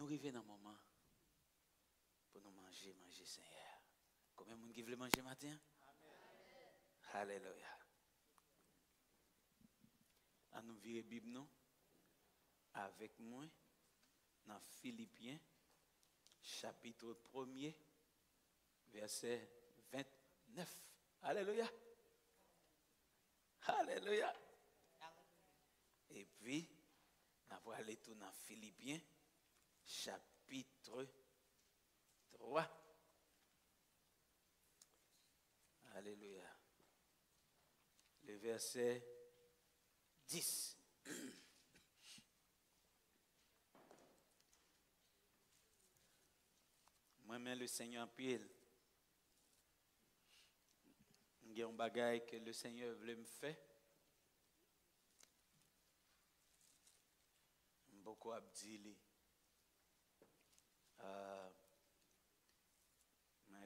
arrivons dans un moment pour nous manger Seigneur. Combien de monde qui veut manger matin? Amen. Alléluia. À nous virer Bible nous avec moi dans Philippiens chapitre 1er verset 29. Alléluia. Alléluia. Et puis nous allons aller tout dans Philippiens chapitre 3. Alléluia. Le verset 10. Moi-même, le Seigneur en pile. Il y a un bagage que le Seigneur voulait me faire. Beaucoup abdili.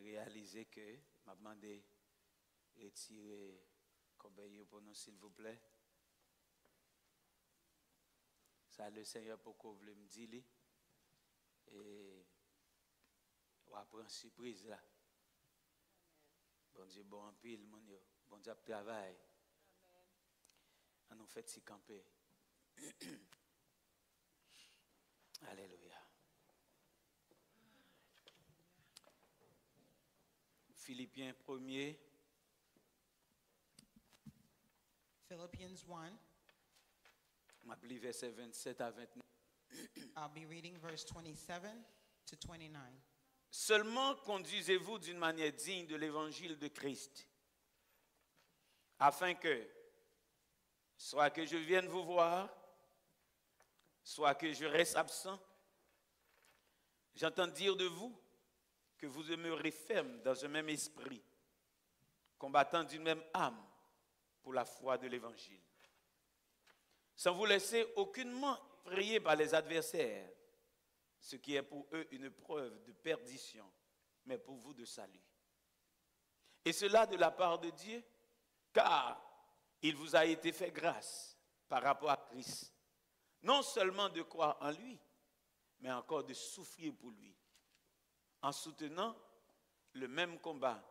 J'ai réalisé que m'a demandé de retirer Corbeil pour nous, s'il vous plaît. Ça, le Seigneur, pourquoi voulait me dire. Et on va prendre une surprise là. Bon Dieu, bon en pile, mon Dieu. Bon Dieu, travail. On nous fait s'y camper. Alléluia. Philippiens 1er. Philippians 1. M'appelle verset 27 à 29. I'll be reading verse 27 to 29. Seulement conduisez-vous d'une manière digne de l'évangile de Christ, afin que, soit que je vienne vous voir, soit que je reste absent, j'entends dire de vous que vous demeurez ferme dans un même esprit, combattant d'une même âme pour la foi de l'évangile, sans vous laisser aucunement effrayer par les adversaires, ce qui est pour eux une preuve de perdition, mais pour vous de salut. Et cela de la part de Dieu, car il vous a été fait grâce par rapport à Christ, non seulement de croire en lui, mais encore de souffrir pour lui, en soutenant le même combat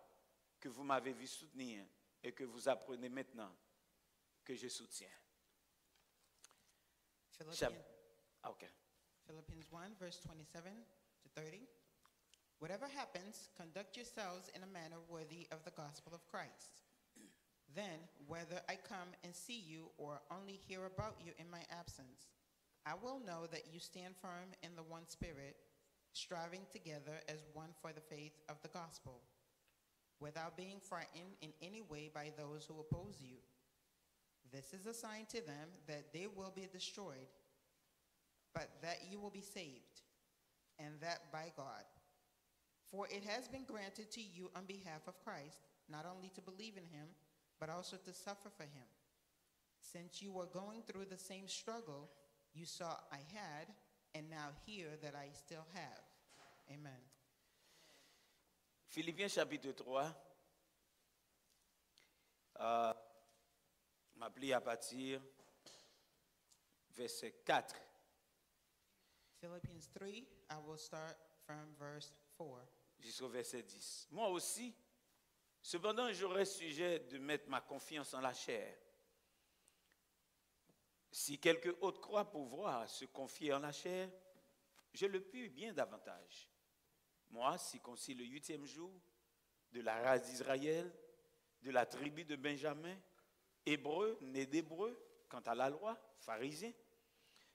que vous m'avez vu soutenir et que vous apprenez maintenant que je soutiens. Philippians 1, verse 27 to 30. Whatever happens, conduct yourselves in a manner worthy of the gospel of Christ. Then, whether I come and see you or only hear about you in my absence, I will know that you stand firm in the one spirit, striving together as one for the faith of the gospel, without being frightened in any way by those who oppose you. This is a sign to them that they will be destroyed, but that you will be saved, and that by God. For it has been granted to you on behalf of Christ, not only to believe in him, but also to suffer for him. Since you were going through the same struggle you saw I had, and now hear that I still have. Amen. Philippiens chapitre 3, m'appelé à partir verset 4. Philippians 3, I will start from verse 4. Jusqu'au verset 10. Moi aussi, cependant, j'aurais sujet de mettre ma confiance en la chair. Si quelque autre croit pouvoir se confier en la chair, je le puis bien davantage. Moi, circoncis le 8e jour, de la race d'Israël, de la tribu de Benjamin, hébreu, né d'hébreu, quant à la loi, pharisien,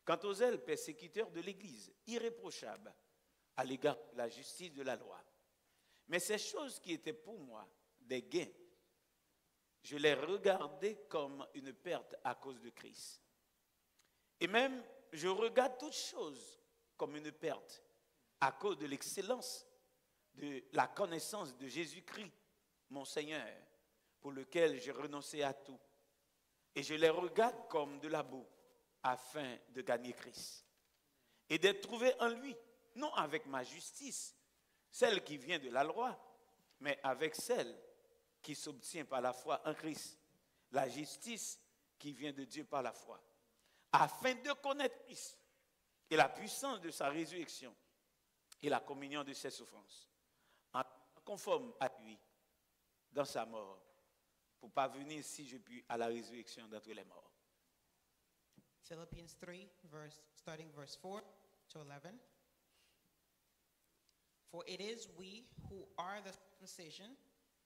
quant aux zèles persécuteurs de l'Église, irréprochable à l'égard de la justice de la loi. Mais ces choses qui étaient pour moi des gains, je les regardais comme une perte à cause de Christ. Et même, je regarde toutes choses comme une perte à cause de l'excellence de la connaissance de Jésus-Christ, mon Seigneur, pour lequel j'ai renoncé à tout. Et je les regarde comme de la boue, afin de gagner Christ. Et d'être trouvé en lui, non avec ma justice, celle qui vient de la loi, mais avec celle qui s'obtient par la foi en Christ, la justice qui vient de Dieu par la foi, afin de connaître Christ et la puissance de sa résurrection et la communion de ses souffrances, en conforme à lui dans sa mort, pour parvenir, si je puis, à la résurrection d'entre les morts. Philippians 3, starting verse 4 to 11. For it is we who are the circumcision,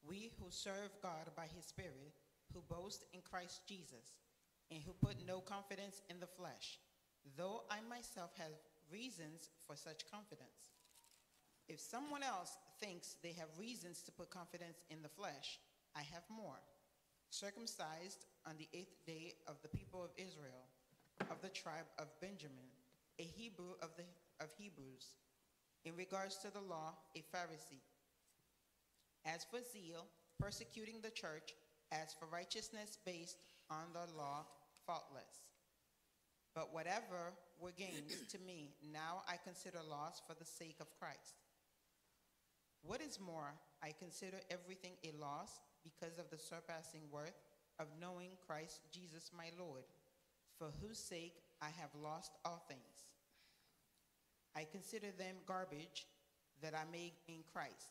we who serve God by his Spirit, who boast in Christ Jesus, and who put no confidence in the flesh, though I myself have reasons for such confidence. If someone else thinks they have reasons to put confidence in the flesh, I have more. Circumcised on the 8th day of the people of Israel, of the tribe of Benjamin, a Hebrew of Hebrews, in regards to the law, a Pharisee. As for zeal, persecuting the church, as for righteousness based on the law, faultless. But whatever were gains to me, now I consider loss for the sake of Christ. What is more, I consider everything a loss because of the surpassing worth of knowing Christ Jesus my Lord, for whose sake I have lost all things. I consider them garbage, that I may gain Christ,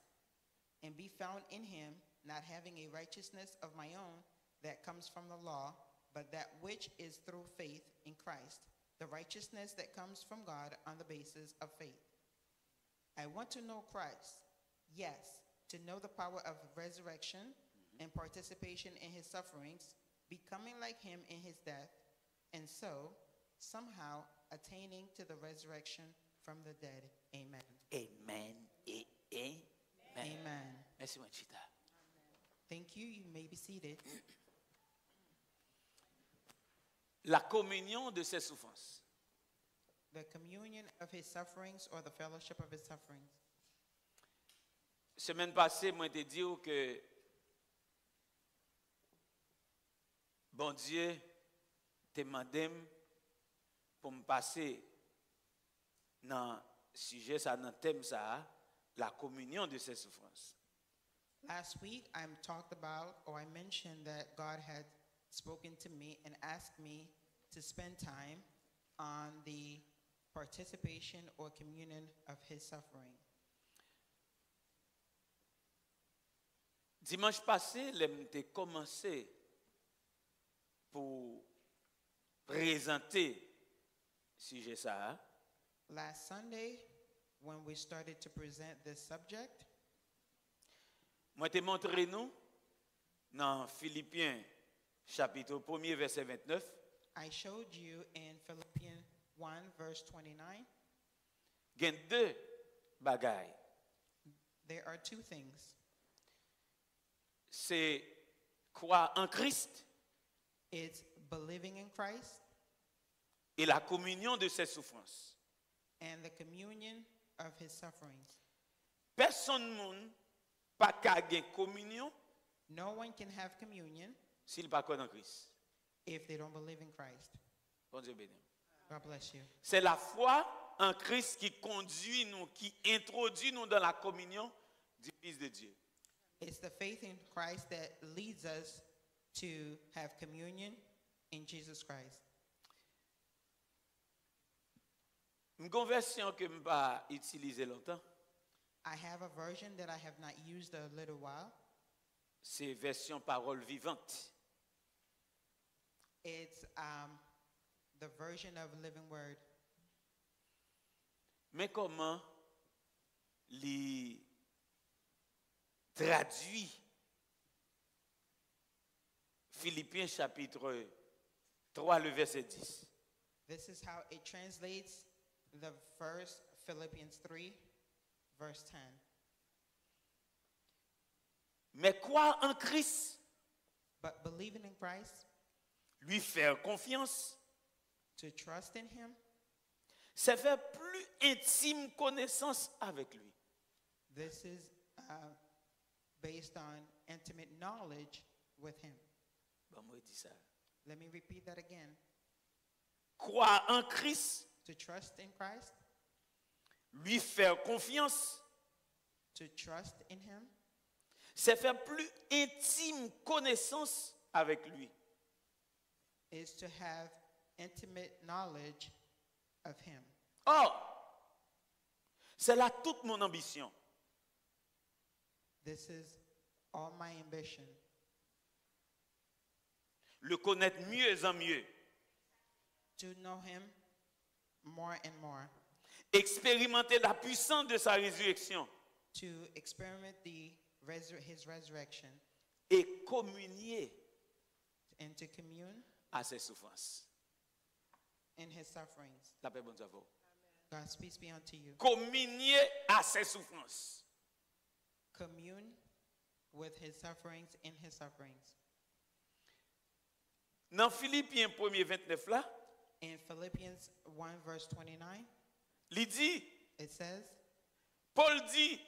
and be found in him, not having a righteousness of my own that comes from the law, but that which is through faith in Christ, the righteousness that comes from God on the basis of faith. I want to know Christ, yes, to know the power of resurrection and participation in his sufferings, becoming like him in his death, and so somehow attaining to the resurrection from the dead. Amen. Amen et amen. Amen. Merci, Wanchita. Thank you. You may be seated. La communion de ses souffrances. The communion of his sufferings, or the fellowship of his sufferings. Semaine passée, moi, j'ai dit que bon Dieu te demandé pour me passer dans sujet ça, dans thème ça, la communion de ses souffrances. Last week, I talked about, or I mentioned that God had spoken to me and asked me to spend time on the participation or communion of his suffering. Dimanche passé, j'ai commencé pour présenter sujet ça. Last Sunday, when we started to present this subject, moi t'ai montré nous dans Philippiens chapitre 1er verset 29. I showed you in Philippians 1 verse 29. Il y a deux bagailles. There are two things. C'est croire en Christ It's believing in Christ et la communion de ses souffrances. and the communion of his sufferings. Personne moun pas qu'à gagner communion No one can have communion s'il pas croit en Christ. if they don't believe in Christ. Bon Dieu béni. God bless you. C'est la foi en Christ qui conduit nous, qui introduit nous dans la communion du Fils de Dieu. It's the faith in Christ that leads us to have communion in Jesus Christ. Une conversion que je n'ai pas utilisée longtemps, I have a version that I have not used a little while. c'est version parole vivante. It's the version of Living Word. Mais comment les traduit Philippiens chapitre 3, le verset 10. This is how it translates the verse Philippians 3, verse 10. Mais croire en Christ, But believing in Christ, lui faire confiance, to trust in him, c'est faire plus intime connaissance avec lui. this is based on intimate knowledge with him. Bon, moi, je dis ça. Let me repeat that again. Croire en Christ, To trust in Christ, lui faire confiance, to trust in him, c'est faire plus intime connaissance avec lui. is to have intimate knowledge of him. Or, C'est là toute mon ambition. This is all my ambition. Le connaître mieux en mieux. To know him more and more. Expérimenter la puissance de sa résurrection. To experiment his resurrection. Et communier And to commune à ses souffrances. in his sufferings. La paix, bon Dieu à vous. God's peace be unto you. Communier à ses souffrances. Commune with his sufferings in his sufferings. Dans Philippiens 1:29 là, In Philippians 1 verse 29, il dit, it says, Paul dit,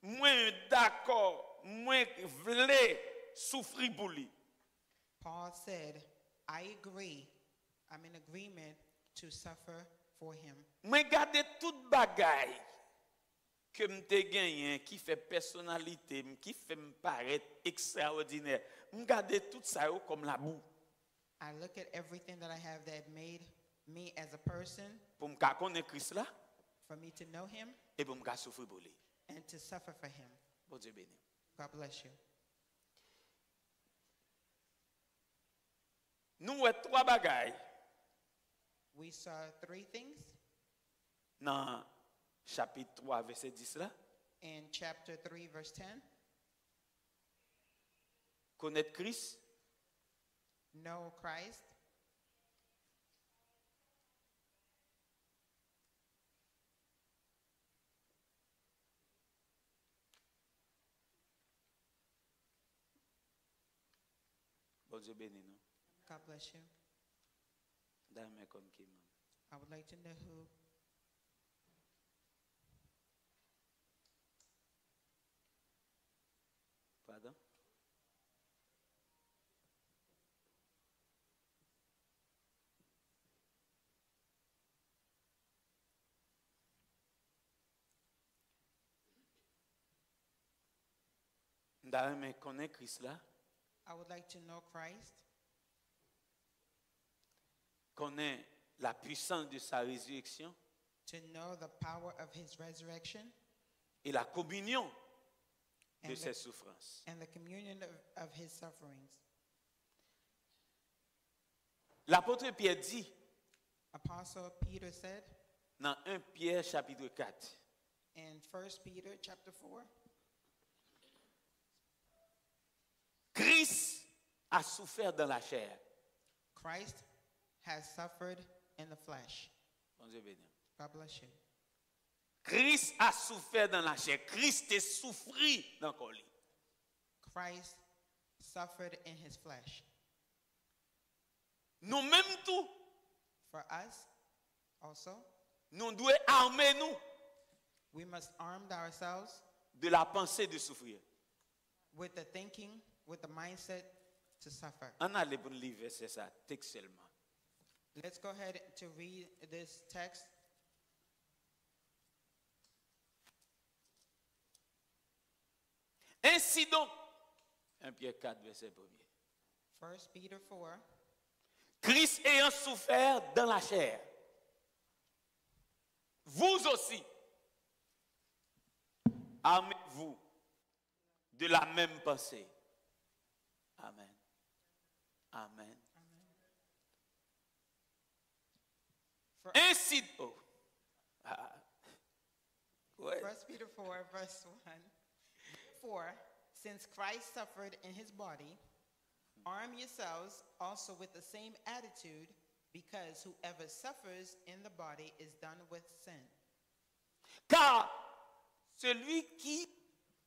moi d'accord, moi vle souffrir pour lui. Paul said, I agree. I'm in agreement to suffer for him. Moi garder toute bagaille que m'te gagné qui fait personnalité, qui fait me paraître extraordinaire. Me garder tout ça yo comme la boue I look at everything that I have that made me as a person, pour me connaître Christ là for me to know him et pour me souffrir pour lui. and to suffer for him. Bon Dieu béni. God bless you. Nous avons trois bagailles We saw three things dans chapitre 3 verset 10 là. in chapter 3 verse 10. Connaître Christ, Know Christ, bon Dieu béni nous. God bless you. Dans mes comme qui m'aime. I would like to know who. Pardon? Dans mes connaître Christ là, I would like to know Christ, connaît la puissance de sa résurrection to know the power of his resurrection et la communion de and ses the, souffrances. and the communion of his sufferings. L'apôtre Pierre dit Apostle Peter said dans 1 Pierre chapitre 4, in 1 Peter chapter 4, Christ a souffert dans la chair. Christ has suffered in the flesh. Bon Dieu béni. God bless you. Christ a souffert dans la chair. Christ est souffri dans le corps. Christ suffered in his flesh. Nous-mêmes tout, For us also, nous devons armer nous we must arm ourselves de la pensée de souffrir. with the thinking, with the mindset to suffer. On a les bons livres, c'est ça, textuellement. Let's go ahead to read this text. Ainsi donc, 1 Pierre 4, verset 1er. 1 Peter 4. Christ ayant souffert dans la chair, vous aussi, armez-vous de la même pensée. Amen. Amen. For Ainsi, oh. Ouais. 1 Peter 4, verse 1. For since Christ suffered in his body, arm yourselves also with the same attitude, because whoever suffers in the body is done with sin. Car celui qui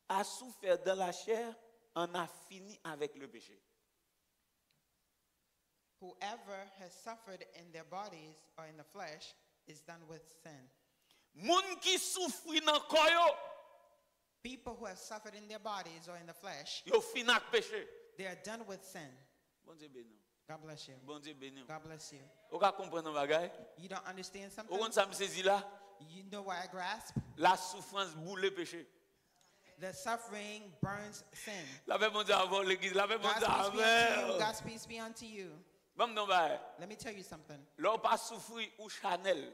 a souffert dans la chair en a fini avec le péché. Whoever has suffered in their bodies or in the flesh is done with sin. Moun qui souffre dans le corps, yo, People who have suffered in their bodies or in the flesh, yo fini avec péché. they are done with sin. Bon Dieu béni. God bless you. Bon Dieu béni. God bless you. Vous comprenez bagay? You don't understand Vous something? comprenez ça me saisit là? You know why I grasp? La souffrance boule le péché. The suffering burns sin. La paix mon Dieu avant l'église. La paix mon God's Dieu peace be unto you. avant. God's peace be unto you. Même non bagay. Let me tell you something. L'on pas souffrir ou Chanel.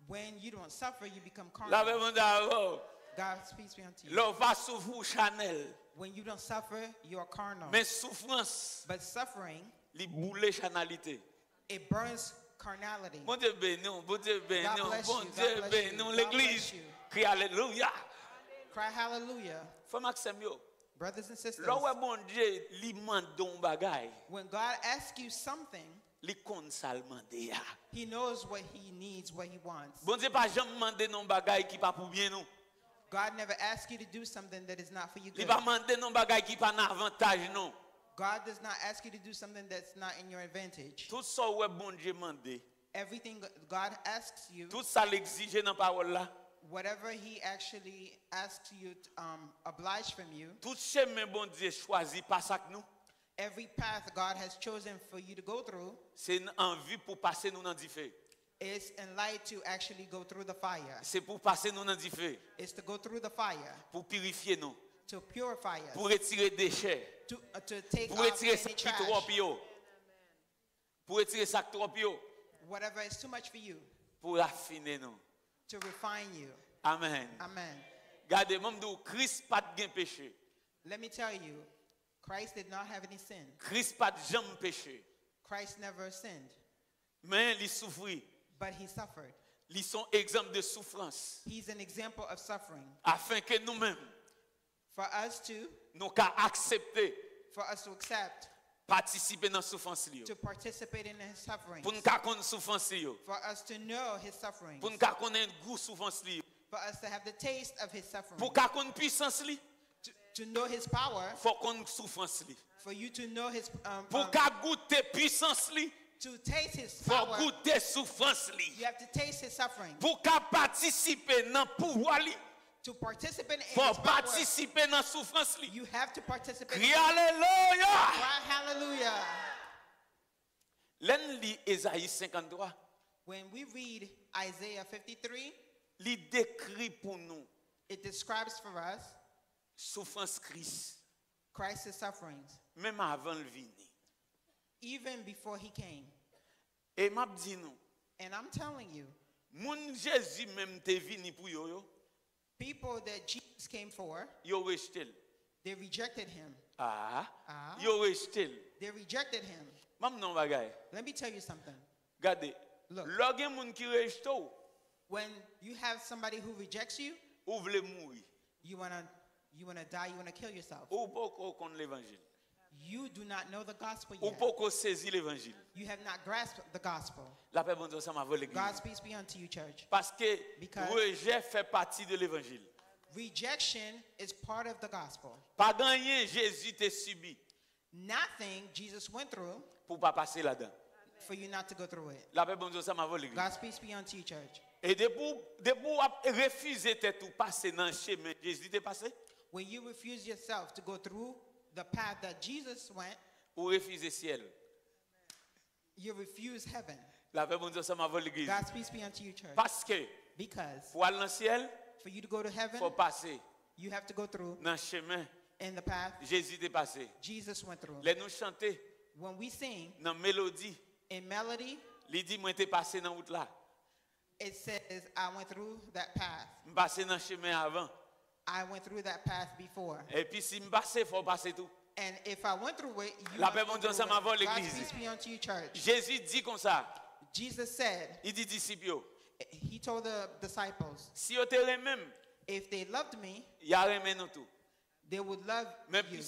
When you don't suffer, you become La carnal. Bible dit, God's peace be unto you. l'on va souffrir Chanel. When you don't suffer, you are carnal. Mais souffrance, But suffering, li boule chanalité. it burns carnality. Bon Dieu béni, bon Dieu béni, God bless bon you, Dieu God bless béni, you, God l'église. bless you. Crie alléluia. Cry hallelujah. Frère Maxime yo, Brothers and sisters, là où est bon Dieu li mande don bagay, when God asks you something, li kon sal mande ya. he knows what he needs, what he wants. Bon Dieu pas jamais mande non bagay qui pas pour bien nous. God never asks you to do something that is not for you Li good. pas mande non bagay qui pas nan avantage non. God does not ask you to do something that's not in your advantage. Tout ça où est bon Dieu mande, Everything God asks you, tout ça l'exige dans parole là. whatever he actually asks you to oblige from you, Tout chemin bon Dieu choisi pas ça que nous. every path God has chosen for you to go through C'est en vue pour passer nous dans du feu. is in light to actually go through the fire. C'est pour passer nous dans du feu, It's to go through the fire, pour purifier nous, to purify pour us, retirer déchets, to take pour off retirer ça any qui trop trash, yo. Pour retirer ça qui trop yo, whatever is too much for you, pour affiner nous. to refine you. Amen. Amen. Gardez, même d'où Christ pas de péché. Let me tell you, Christ did not have any sin. Christ pas de jamais péché. Christ never sinned, Mais il souffrit. but he suffered. Ils sont exemples de souffrance. He's an example of suffering. Afin que nous-mêmes, For us to nous qu'à accepter, accept, participer dans la souffrance. to participate in his suffering, Pour nous qu'à connaître souffrance. for us to know his suffering, Pour nous qu'à connaître goût souffrance. for us to have the taste of his suffering, Pour qu'à connaître puissance. to know his power, Faut qu'on souffrance. for you to know his, Pour qu'à goûter puissance. to taste his Faut power, goûter souffrance. you have to taste his suffering. Pour qu'à participer dans le pouvoir. To participate in Faut his power, participer dans la souffrance. you have to participate. Crie alléluia. Cry hallelujah. L'en lit Ésaïe 53. When we read Isaiah 53, Il décrit pour nous it describes for us souffrance Christ. Christ's sufferings, Même avant le venir. even before he came. Et m'a dit nous, And I'm telling you, moun Jésus même te vini pour yo, people that Jesus came for, yo rejeté. they rejected him. Ah, Ah. yo rejeté. They rejected him. Mam non bagay. Let me tell you something. Gade, Look. lò gen moun ki rejete ou, When you have somebody who rejects you, ou vle mouri. you wanna die, you wanna kill yourself. Ou poko kon l'évangile. You do not know the gospel Ou yet. poko saisi l'évangile. You have not grasped the gospel. La paix bon Dieu ça m'a volé God's l'église. peace be unto you, church. Parce que Because- rejet fait partie de l'évangile. Rejection is part of the gospel. Pas gagné Jésus te subi Nothing Jesus went through pour pas passer là-dedans. for you not to go through it. La paix bon Dieu ça m'a volé l'église. God's peace be unto you, church. Et depuis refuser de tout passer dans le chemin, Jésus t'est passé, When you refuse yourself to go through the path that Jesus went, ou refuser ciel. you refuse heaven. La paix bon Dieu ça m'a volé l'église. God's peace be unto you, church. Parce que Because pour aller dans le ciel, for you to go to heaven, faut passer you have to go through dans le chemin. in the path Jésus t'est passé. Jesus went through. Les nous chanter When we sing dans la mélodie, in melody, il dit moi t'es passé dans route là. it says, I went through that path. Je passé dans le chemin avant. I went through that path before. Et puis si je passe, faut passer tout. And if I went through it, you La must paix go bon Dieu, through ça m'a it. volé God's l'église. peace be unto you, church. Jésus dit comme ça. Jesus said, Il dit disciples, yo, he told the disciples, si vous te même, if they loved me, il y a remen nous tout. they would love Mais you.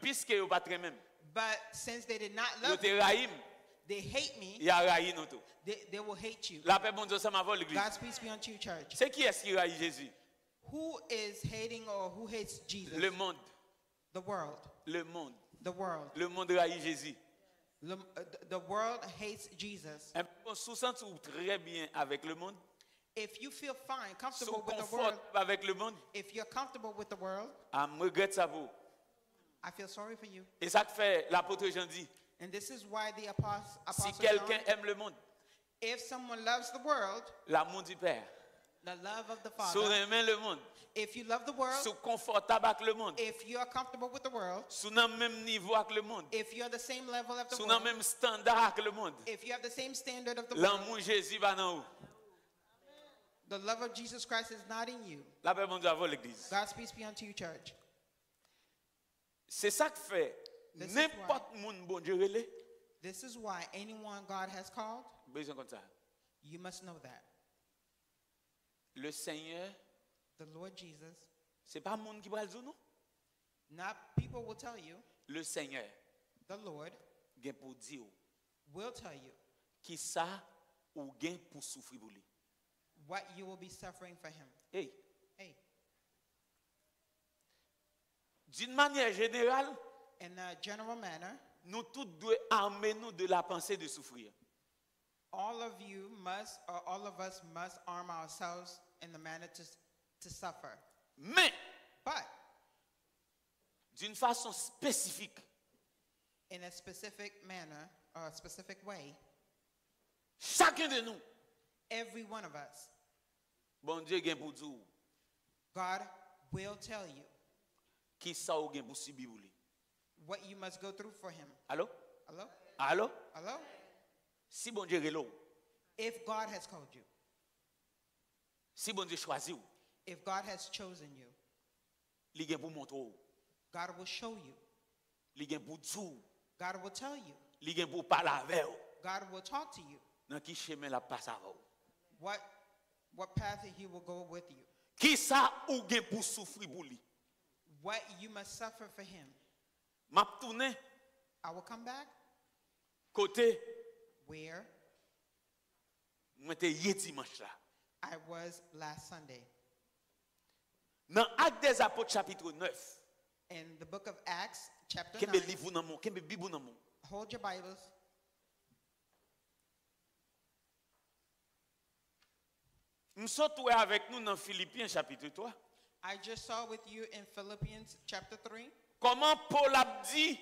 puisque vous pas très même, But since they did not vous love te me, raïm, they hate me, il y a raï nous tout. they will hate you. La paix bon Dieu, ça m'a volé l'église. God's peace be unto you, church. C'est qui est-ce qui raï Jésus? Who is hating or who hates Jesus? Le monde. The world. Le monde. The world. Le monde raï Jésus. The world hates Jesus. On se sent très bien avec le monde. If you feel fine, Se comfortable with the world, conforte avec le monde. if you're comfortable with the world, Je regrette ça pour. I feel sorry for you. Et ça que fait l'apôtre Jean dit, And this is why the apostle si John, quelqu'un aime le monde, if someone loves the world, l'amour du Père, the love of the si vous Father, aimez le monde, if you love the world, si vous confortable avec le monde, if you're comfortable with the world, si vous avez le même niveau avec le monde, if you're the same level of the si vous avez world, le même standard avec le monde, if you have the same standard of the world, l'amour Jésus va dans vous. The love of Jesus Christ is not in you. La paix bon Dieu avant l'église. God's peace be unto you, church. C'est ça que fait This is n'importe monde bon Dieu relé, This is why anyone God has called, besoin comme ça. you must know that. Le Seigneur, The Lord Jesus, c'est pas monde qui va le dire non. not people will tell you, Le Seigneur, the Lord gen pour dire will tell you qui ça ou gen pour souffrir pour lui. what you will be suffering for him. Hey, Hey, d'une manière générale, in a general manner, nous tous devons armer nous de la pensée de souffrir. all of you must, or all of us must arm ourselves in the manner to suffer. Mais But d'une façon spécifique, in a specific manner or a specific way, chacun de nous, every one of us, bon Dieu gen pour dire God will tell you qui ça ou gen pour subir pour lui. what you must go through for him. Allô? Hello? Allô? Hello? Si bon Dieu relo, If God has called you, si bon Dieu choisi ou, if God has chosen you, li gen pour montrer ou, God will show you. li gen pour dire ou, God will tell you. li gen pour parler avec ou, God will talk to you. dans qui chemin la passe avec ou. What path he will go with you. Qui ça ou gen pour souffrir pour lui. What you must suffer for him. M'a tourné I will come back côté where moi te hier dimanche là. I was last Sunday. Dans Actes des Apôtres chapitre 9. In the book of Acts, chapter Kembe 9. livre dans mon, kembe bible dans mon. Hold your Bibles. Nous sommes avec nous dans Philippiens chapitre 3. I just saw with you in Philippians chapter 3 Comment Paul a dit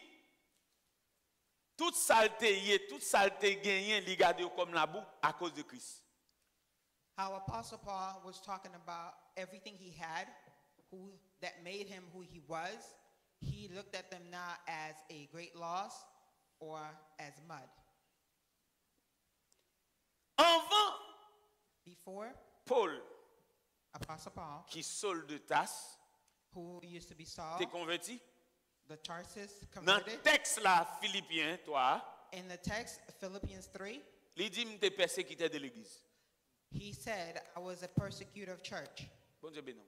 toute saleté gagné, li gade comme la boue à cause de Christ. how Apostle Paul was talking about everything he had, that made him who he was. He looked at them not as a great loss or as mud. Avant Before, Paul Apostle Paul, qui Saul de Tasse who used to be Saul, t'es converti. the Tarsus Dans converted. le texte là Philippiens 3, In the text, Philippians 3, il dit m'te persécuté de l'église. he said, I was a persecutor of church. Bon Dieu béni.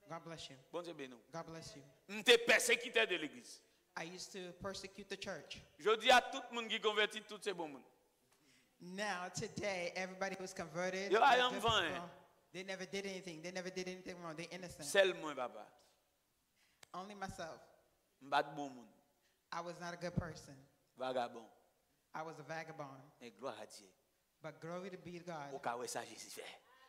God bless you. Bon Dieu béni. God bless you. M'te persécuté de l'église. I used to persecute the church. Je dis à tout le monde qui converti tout c'est bon monde. Now, today, everybody was converted. Yo, I They're am good fine. people. They never did anything. They never did anything wrong. They're innocent. Seul moi papa. Only myself. M'bat bon monde. I was not a good person. Vagabond. I was a vagabond. Et gloire à Dieu. But glory to be to Au God. cas où ça Jésus fait.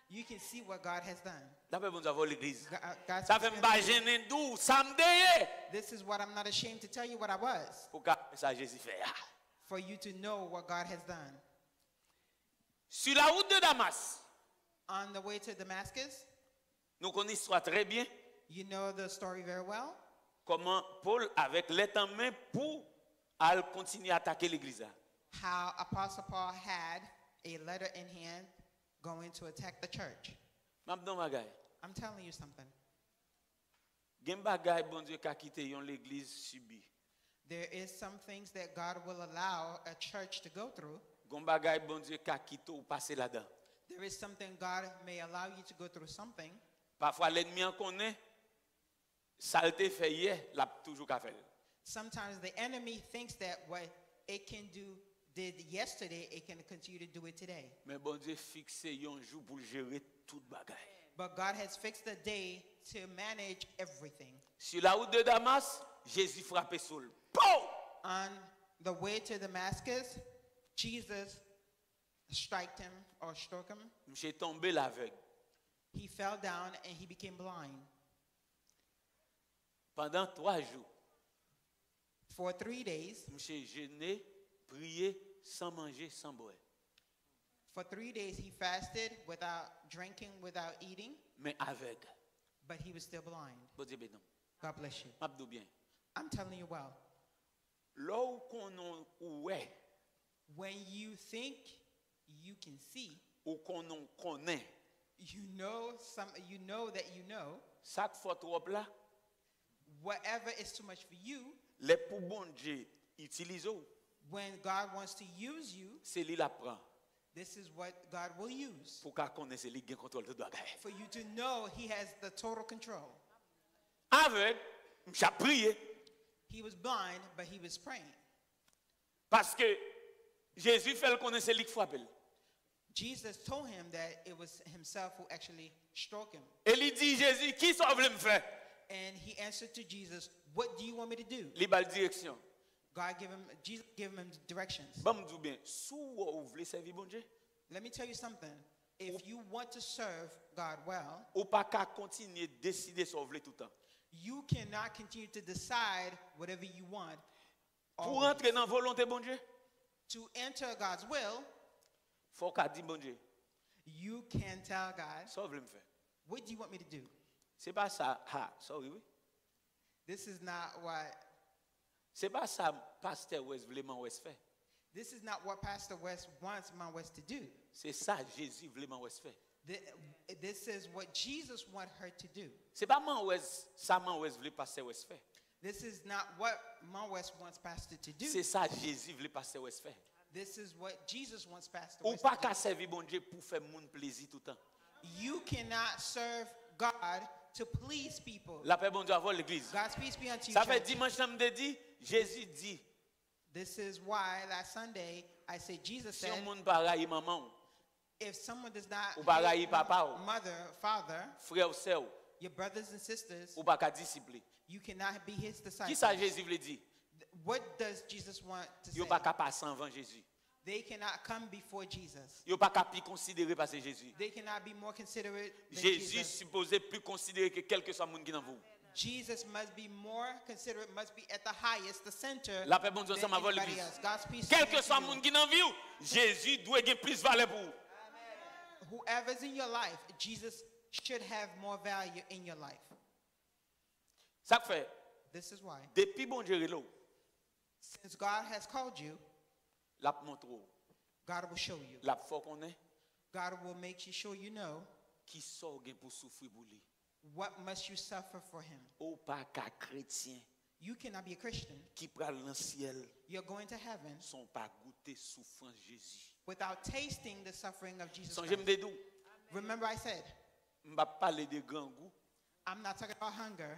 You can see what God has done. D'après bon Dieu l'église. God's Ça fait m'pas gêner d'où ça me déye. This is what I'm not ashamed to tell you what I was, Au cas où ça Jésus fait. for you to know what God has done. Sur la route de Damas, On the way to Damascus, nous connaissons l'histoire très bien. you know the story very well. Comment Paul avec l'aide en main pour aller continuer à attaquer l'église. How Apostle Paul had a letter in hand going to attack the church. M'abdon bagay. I'm telling you something. Gen bagay bon Dieu ka quitté yon l'église subi. There is some things that God will allow a church to go through. Gon bagay bon Dieu ka quitté ou passer là-dedans. There is something God may allow you to go through something. Parfois l'ennemi en connaît. Saleté fait hier, l'a toujours ka fait. Sometimes the enemy thinks that what it did yesterday, it can continue to do it today. Mais bon Dieu fixé yon jour pour gérer tout bagay. But God has fixed a day to manage everything. Sur la route de Damas, Jésus frappait Saul. Pow! On the way to Damascus, Jesus struck him. M's'est tombé l'aveugle. He fell down and he became blind. Pendant 3 jours, For 3 days, m's'est jeûné, prié, sans manger, sans boire. for 3 days he fasted without drinking, without eating, Mais aveugle. but he was still blind. Bon Dieu béni. God bless you. M'abdou bien. I'm telling you well. Là où qu'on ouais, When you think you can see, ou qu'on connaît, You know that you know. Chaque fois trop là, Whatever is too much for you, les pour bon Dieu utilise ou, when God wants to use you, c'est lui la prend this is what God will use. pour qu'à connaître lui gain contrôle de bagay. For you to know He has the total control. Avec j'ai prié He was blind, but he was praying. parce que Jésus fait le connaître c'est lui qui frappe. Jesus told him that it was himself who actually struck him. Et il dit Jésus qui ça veut me faire? And he answered to Jesus, what do you want me to do? Il ba direction. Jesus gave him directions. Bon me dit bien, sous ou voulez servir bon Dieu, Let me tell you something. If you want to serve God well, ou pas qu'à continuer décider ça voulez tout le temps. you cannot continue to decide whatever you want. Pour always. rentrer dans la volonté bon Dieu, To enter God's will, faut qu'à dire bon Dieu, you can tell God, ça veut me faire. what do you want me to do? C'est pas ça, sorry oui. This is not what C'est pas ça pasteur West vraiment West fait. this is not what Pastor West wants Mount West to do. C'est ça Jésus vraiment West fait. This is what Jesus wants her to do. C'est pas man West, ça man West voulait pasteur West fait. This is not what Mount West wants Pastor to do. C'est ça Jésus voulait pasteur West fait. This is what Jesus wants Pastor Ou West pas to qu'à do. servir bon Dieu pour faire moun plaisir tout le temps. You cannot serve God to please people. La paix bon Dieu avant l'église. God's peace be unto you. Ça fait church. dimanche je dit, Jésus dit, This is why last Sunday I said Jesus si said, un monde pareil maman, if someone does not ou pas hate papa ou, mother, father, frère ou sœur, your brothers and sisters, ou pas qu'à discipler. you cannot be his Qui disciples. ça Jésus veut dire? What does Jesus want to Yo say? pas qu'à passer avant Jésus. They cannot come before Jesus. Yo pas qu'à plus considérer parce que Jésus. They cannot be more considerate than Jésus Jesus. supposé plus considérer que quel que soit monde qui dans vous. Jesus must be more considerate, must be at the highest, the center La paix bon Dieu than ensemble avant anybody l'église. else. God's peace Quel be que unto soit you. monde qui dans vous, Jésus doit avoir plus valeur pour vous. Whoever's in your life, Jesus should have more value in your life. Ça fait This is why. depuis bon Dieu là, Since God has called you, la montre, God will show you. la faut qu'on est God will make you sure you know qui sort gain pour souffrir pour lui. what must you suffer for him. Ou pas qu'à chrétien You cannot be a Christian. qui pral dans le ciel You're going to heaven sont pas goûter souffrance Jésus. without tasting the suffering of Jesus Songez me Christ. dedou, Remember I said, m'pa parler de grand goût I'm not talking about hunger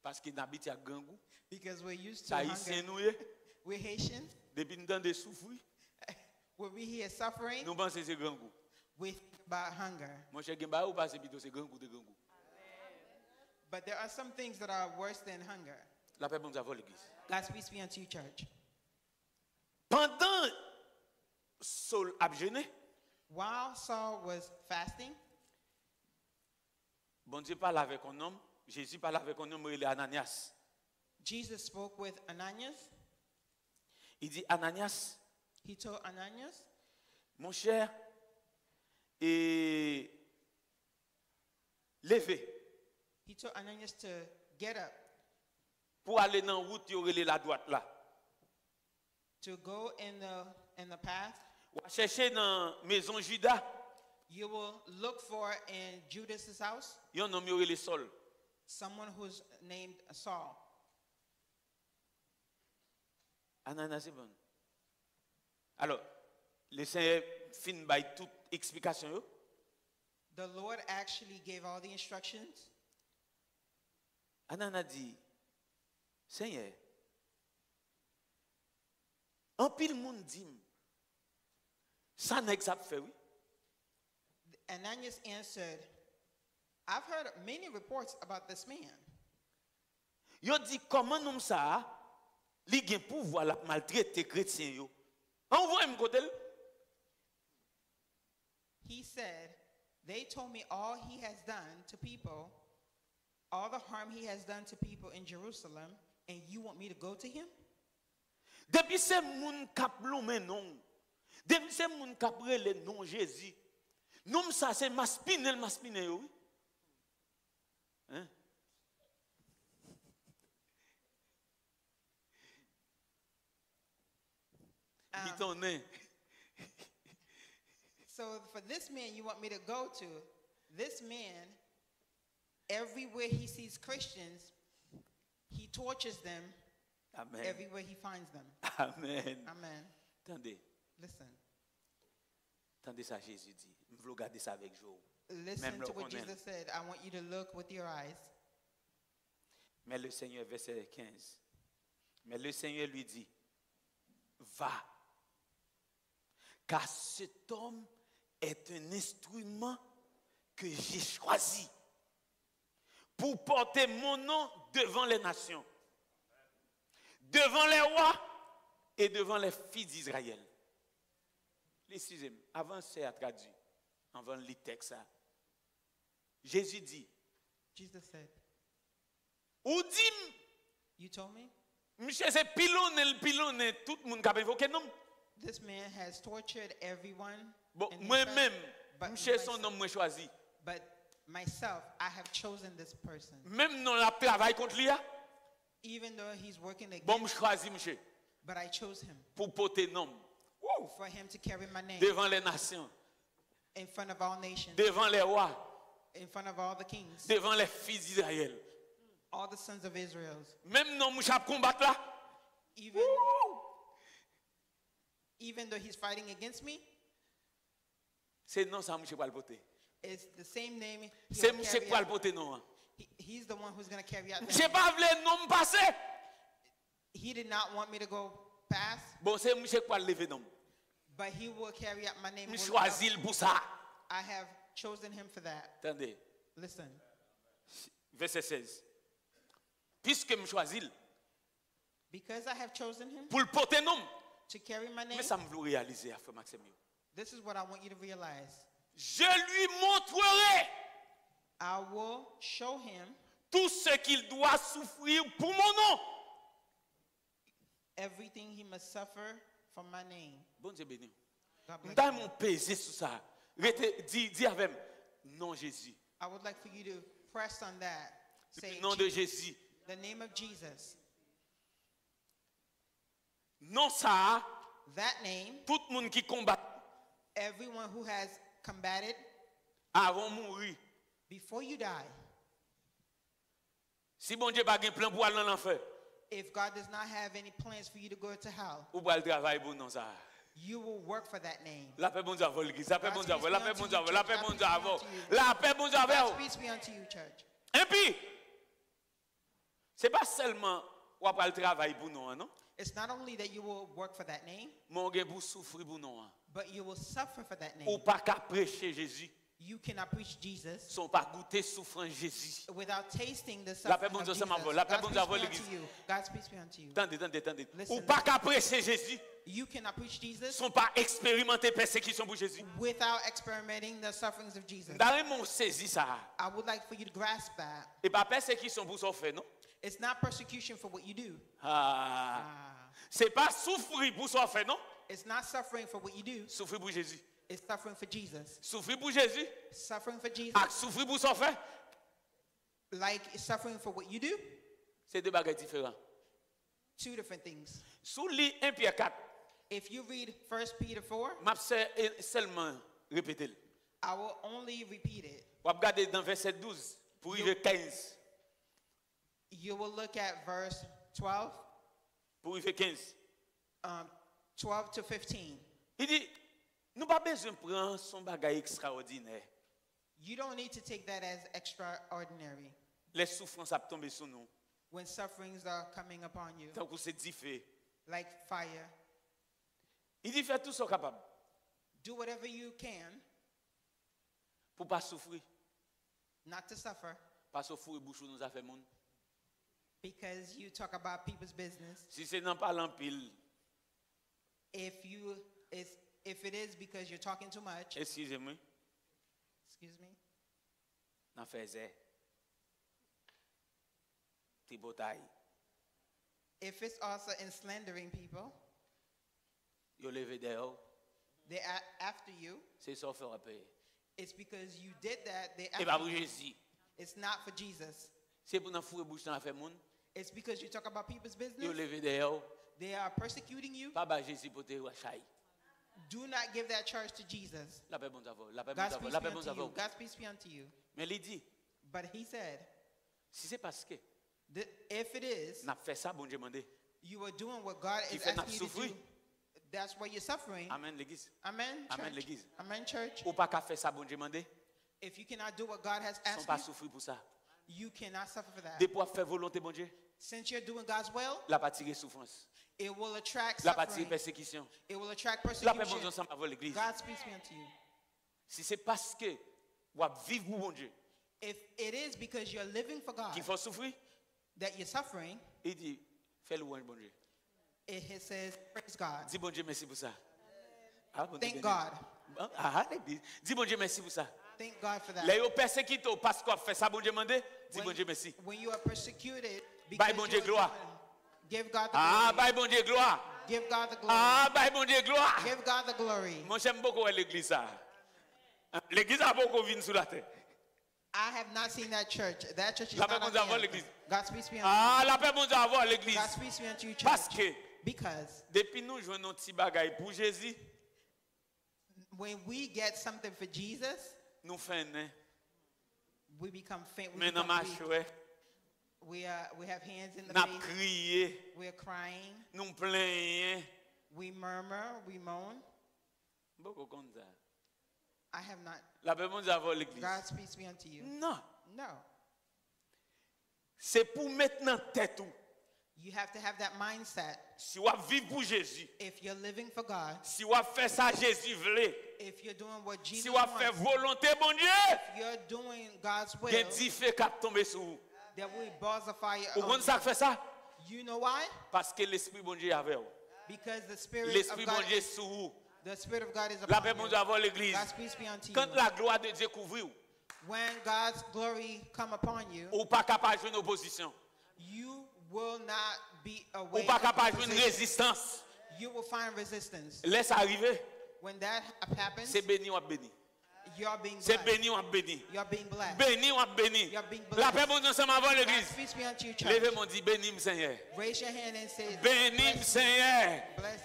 parce qu'il habite à grand goût. because we're used to Ça haïtien hunger. nous yé, We're Haitian. depuis nous dans de souffrir, When we hear suffering, nous pensons c'est grand goût. we think about hunger. Mon cher Gemba ou pas c'est plutôt c'est grand goût de grand goût. But there are some things that are worse than hunger. La paix bon Dieu avant l'église. God's peace be unto you, church. Pendant Saul a jeûné, While Saul was fasting, bon Dieu parle avec un homme, Jésus parle avec un homme, il est Ananias. Jesus spoke with Ananias. Il dit Ananias, He told Ananias, mon cher, et levez he told Ananias to get up, pour aller dans la route, il y aurait la droite là. to go in the path. Ou chercher dans la maison Judas, You will look for in Judas's house il y a un homme, il y aurait le sol. someone who's named Saul. Ananias c'est bon. Alors, le Seigneur fin by toute explication. Yo. The Lord actually gave all the instructions. Ananias dit, Seigneur, en pile monde dit, ça n'est que ça fait oui. Ananias answered, I've heard many reports about this man. Yo dit comment nous ça, li gen pouvoir la maltraiter chrétien yo. Envoie me côté. He said, they told me all he has done to people, all the harm he has done to people in Jerusalem, and you want me to go to him? Depuis ces moun k'ap lomé non. Depuis ces moun k'ap le non Jésus. Nom ça c'est maspine yo. Oui. Hein? So for this man you want me to go to, this man, everywhere he sees Christians, he tortures them Amen. everywhere he finds them. Amen. Amen. Attendez, Listen. attendez ça Jésus dit. Je veux regarder ça avec Joe. Listen Même le to what connaît. Jesus said. I want you to look with your eyes. Mais le Seigneur, verset 15. Mais le Seigneur lui dit, va, car cet homme est un instrument que j'ai choisi pour porter mon nom devant les nations, devant les rois et devant les filles d'Israël. Excusez-moi, avant c'est à traduire, avant le texte, Jésus dit, Jesus said, ou dit, you told me monsieur, c'est pilonner, tout le monde qui a invoqué non. this man has tortured everyone. Bon, in his moi-même, but monsieur, son myself- nom, moi choisi. But myself, I have chosen this person. Même non, la travail contre lui, Even though he's working bon, against, je choisis, monsieur, but I chose him pour porter nom. Wouh! for him to carry my name Devant les nations, in front of all nations, devant les rois, in front of all the kings, devant les filles d'Israël. all the sons of Israel. Même non, moi, je combattre là. Even, Wouh! even though he's fighting against me, C'est non, ça, monsieur, pour le porter. it's the same name. C'est he'll monsieur carry pour le out. porter non. Hein. He's the one who's going to carry out Monsieur that. pas voulu nom passer. He did not want me to go past, Bon, c'est monsieur pour le lever nom. but he will carry out my name. Je will not- choisis pour ça. I have chosen him for that. Attendez, Listen. verset 16. Puisque je choisis Because I have chosen him pour le porter nom. to carry my name, Mais ça me veut réaliser, frère Maxime. this is what I want you to realize. Je lui montrerai I will show him tout ce qu'il doit souffrir pour mon nom. everything he must suffer for my name. Bon Dieu béni. God bless Dans you. mon pesé sur ça. Dis avec moi, non Jésus. I would like for you to press on that. Say Le nom de Jésus. the name of Jesus. Non ça, That name, tout le monde qui combat everyone who has combated avant de mourir. before you die, Si bon Dieu n'a pas de plan pour aller dans l'enfer, if God does not have any plans for you to go to hell, ou pour le travail pour non ça. you will work for that name. La paix bon Dieu avant l'église, la paix bon Dieu avant, God's la peace paix be bon unto Dieu you, avant, la church. paix bon Dieu God's avant, peace be unto you. la paix bon Dieu God's avant. peace be unto you, church. Et puis, c'est pas seulement ou après le travail pour nous, non? It's not only that you will work for that name, Mon gars pour souffrir pour nous. but you will suffer for that Ou name. pas qu'à prêcher Jésus, You cannot preach Jesus sont pas goûter souffrance Jésus. without tasting the La paix suffering bon of Dieu, Jesus. ça m'envole. La paix bon God's Dieu peace avant be l'église. unto you. God's peace be unto you. Attendez. Listen. Ou pas qu'à prêcher Jésus, You cannot preach Jesus sont pas expérimenter persécution pour Jésus. without experimenting the sufferings of Jesus. Dans mon saisi ça. I would like for you to grasp that. Et pas persécution pour son fait, non? It's not persecution for what you do. Ah. Ah. C'est pas souffrir pour son fait, non? It's not suffering for what you do. Souffrir pour Jésus. It's suffering for Jesus. Souffrir pour Jésus, Suffering for Jesus, ak souffrir pour son fait, like suffering for what you do, c'est deux bagages différents. two different things. Sous lit 1 Pierre 4, If you read 1 Peter 4, m'a seulement répéter. I will only repeat it. On va regarder dans verset 12 pour arriver 15. You will look at verse 12, Pour arriver 15. 12 to 15. Il dit, nous pas besoin de prendre son bagage extraordinaire. You don't need to take that as extraordinary Les souffrances ont tombé sur nous. when sufferings are coming upon you, Tant que c'est difficile. like fire. Il dit, fais tout ce capable Do whatever you can pour pas souffrir. not to suffer, Pas souffrir bouche nous a fait monde. because you talk about people's business. Si c'est dans pas l'empile, If it is because you're talking too much, excusez-moi, excuse me, n'en faisait. Ti bataille. if it's also in slandering people, Yo levé dehors, they're after you. c'est ça faire payer. It's because you did that. They're Et pas after pour you. Jésus. It's not for Jesus. C'est pour nous fourrer bouche dans la fait monde. It's because you talk about people's Yo business. levé dehors, They are persecuting you. pas ba Jésus pour te chailler. Do not give that charge to Jesus. La paix bon Dieu, la paix bon God's Dieu, peace la be paix bon unto you. Dieu. God's peace be unto you. Mais il dit, But he said, si c'est parce que that if it is, n'a fait ça, bon Dieu demandé. you are doing what God Qui is fait asking you to souffrir. do, that's why you're suffering. Amen l'église. Amen, Amen, church. l'église. Amen, church. Ou pas qu'à faire ça, bon Dieu demandé. If you cannot do what God has Ils sont pas asked souffrir pour ça. you, you cannot suffer for that. Dès pour faire volonté, bon Dieu, Since you're doing God's will, la pas tirer souffrance. it will attract La pas tirer suffering. persécution. It will attract La paix bon Dieu persecution. ensemble avec l'église. God's peace be unto you. Si c'est parce que vous vivez pour bon Dieu, If it is because you're living for God qu'il faut souffrir, that you're suffering, il dit, fais louange, bon Dieu. it says, praise God. Dis bon Dieu merci pour ça. Ah, bon Dieu Thank béni. God. Ah, l'église. Dis bon Dieu merci pour ça. Thank God for that. Les persécutés parce qu'on fait ça, bon Dieu demandé. Dis bon Dieu merci. When you are persecuted Bye, because bon you Dieu, are gloire. doing- give God the Ah, glory. bye bon Dieu gloire. Give God the glory. Ah, bye bon Dieu gloire. Give God the glory. Moi j'aime beaucoup l'église ça. L'église a beaucoup venu sur la terre. I have not seen that church. That church is La not paix on bon Dieu the avant earth. l'église. God's peace be unto Ah, la paix bon Dieu avant you. l'église. God's peace be unto you, Parce church. que Because depuis nous jouons nos petits bagailles pour Jésus, when we get something for Jesus, nous faisons we become faint. We, maintenant become marche weak. We have hands in the n'a face. crié, We're crying. nous plaignons. We murmur. We moan. Beaucoup comme ça. I have not. La paix bon Dieu avant l'église. God's peace be unto you. Non, No. c'est pour maintenant tête tout. You have to have that mindset. Si vous vivez pour Jésus, If you're living for God, si vous faites ça Jésus voulait, if you're doing what Jesus si vous faites wants, volonté bon Dieu, you're doing God's il y a will, 10 feux qui tombent sur vous. there will be balls of fire. Vous on comprenez ça you. qui fait ça? You know why? Parce que l'Esprit bon Dieu est avec vous. Because the Spirit L'Esprit of bon God Dieu est is, sur vous. the Spirit of God is La upon paix bon you. Dieu avant l'église. God's peace be unto Quand you. la gloire de Dieu couvre vous, When God's glory come upon you, ou pas capable de jouer une opposition, you will not be ou away pas from capable de jouer une opposition. résistance. You will find resistance. Laisse arriver, When that happens, c'est béni ou à béni. you are being C'est blessed. béni ou à béni. You are being blessed. Béni ou à béni. You are being La blessed. paix bon Dieu ensemble avant God's l'église. peace be unto you, church. Levez mon dit béni Seigneur. Raise your hand and say, Béni bless, Seigneur. bless.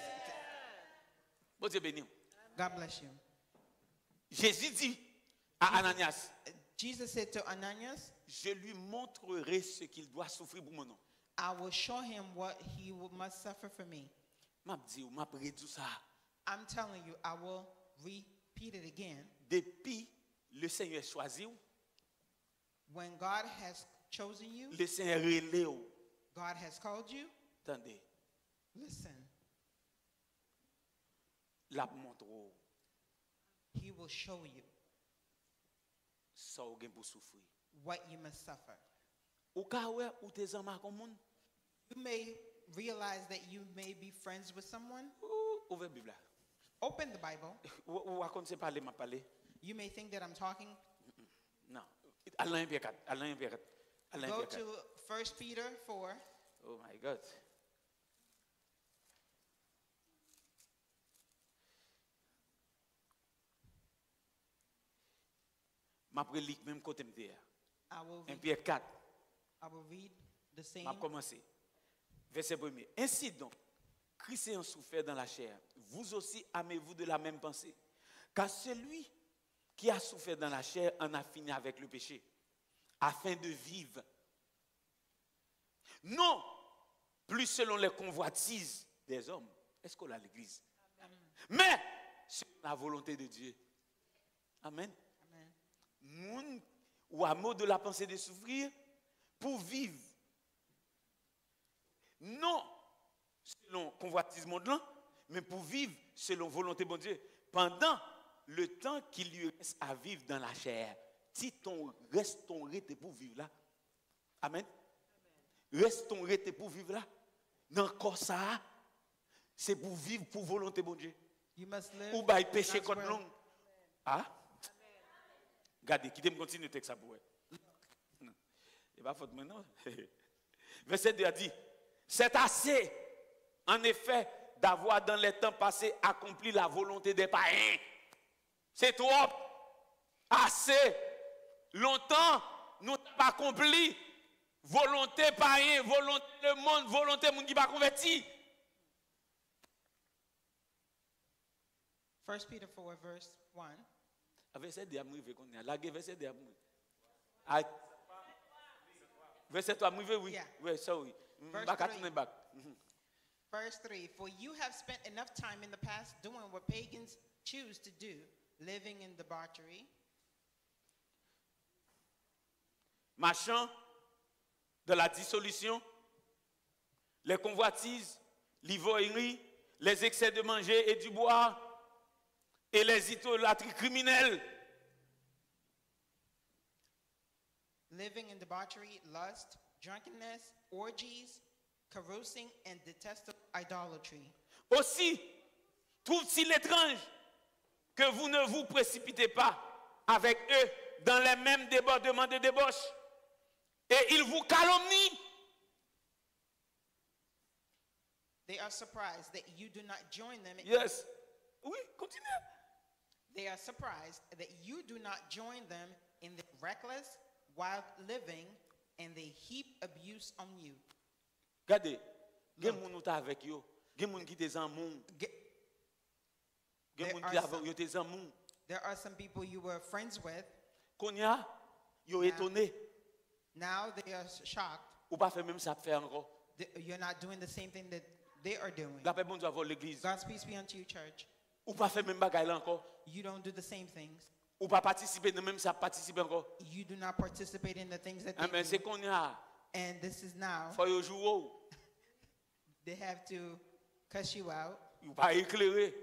Bon Dieu béni. God bless you. Jésus dit à Ananias, Jesus said to Ananias, je lui montrerai ce qu'il doit souffrir pour mon nom. I will show him what he must suffer for me. M'a dit, m'a prédit ça. I'm telling you, I will repeat it again. Depuis le Seigneur choisi, When God has chosen you, le Seigneur relève. God has called you, Attendez, listen, la montre he will show you ça ou gen pour souffrir. what you must suffer. Ou ka ouais ou tes amis comme moun, You may realize that you may be friends with someone. ouvrez Bible. Open the Bible. Ou raconte c'est parler m'a parler. You may think that I'm talking. Non. Alain Pierre 4, Alain Pierre 4. Alain Go Pierre 4. to 1 Peter 4. Oh my God. M'a prélit même côté m'était. I will 1 read, Pierre 4. I will read the same. M'a commencé. Verset 1er. Ainsi donc, Christ ayant souffert dans la chair, vous aussi aimez-vous de la même pensée. Car celui qui a souffert dans la chair en a fini avec le péché, afin de vivre. Non, plus selon les convoitises des hommes. Est-ce qu'on a l'église? Mais selon la volonté de Dieu. Amen. Amen. Moun ou à mot de la pensée de souffrir pour vivre. Non selon convoitise monde là, mais pour vivre selon volonté de Dieu. Pendant le temps qu'il lui reste à vivre dans la chair, si ton reste ton rete pour vivre là. Amen. Reste ton rete pour vivre là. Dans corps ça, c'est pour vivre pour volonté de Dieu. You must live. Ou bah péché God's contre will. long. Ah? Regardez, qui me continue le texte ça pour vous. Non. Il pas faute maintenant. Verset 2 a dit, c'est assez, en effet, d'avoir dans les temps passés accompli la volonté des païens. C'est trop. Assez. Longtemps, nous n'avons pas accompli volonté païen, volonté le monde, volonté monde qui pas converti. 1 Peter 4, verse 1. Verset 2, arrivé qu'on y a. La verset 2. Ah, verset 3, oui. Yeah. Oui, sorry. Verse Back 3. back. Verse 3. For you have spent enough time in the past doing what pagans choose to do, living in debauchery, Marchant de la dissolution, les convoitises, l'ivrognerie, les excès de manger et du boire, et les idolâtries criminelles. living in debauchery, lust, drunkenness, orgies, carousing, and detestable idolatry. Aussi, trouve-t-il étrange que vous ne vous précipitez pas avec eux dans les mêmes débordements de débauche, et ils vous calomnient. They are surprised that you do not join them. Yes. Oui, continue. They are surprised that you do not join them in their reckless, wild living, and they heap abuse on you. Regardez, il y a des gens qui sont avec eux, il y a des gens qui sont en monde, il y a des gens qui sont en monde. There are some people you were friends with. Qu'on y a, ils sont étonnés. Now they are shocked. Ou pas faire même ça faire encore. You're not doing the same thing that they are doing. La paix bon Dieu avoir l'église. God's peace be unto you, church. Ou pas faire même bagaille là encore. You don't do the same things. Ou pas participer de même ça participer encore. You do not participate in the things that Mais they c'est do. qu'on y a. And this is now, Faut y jouer. they have to cuss you out. Ou pas éclairer.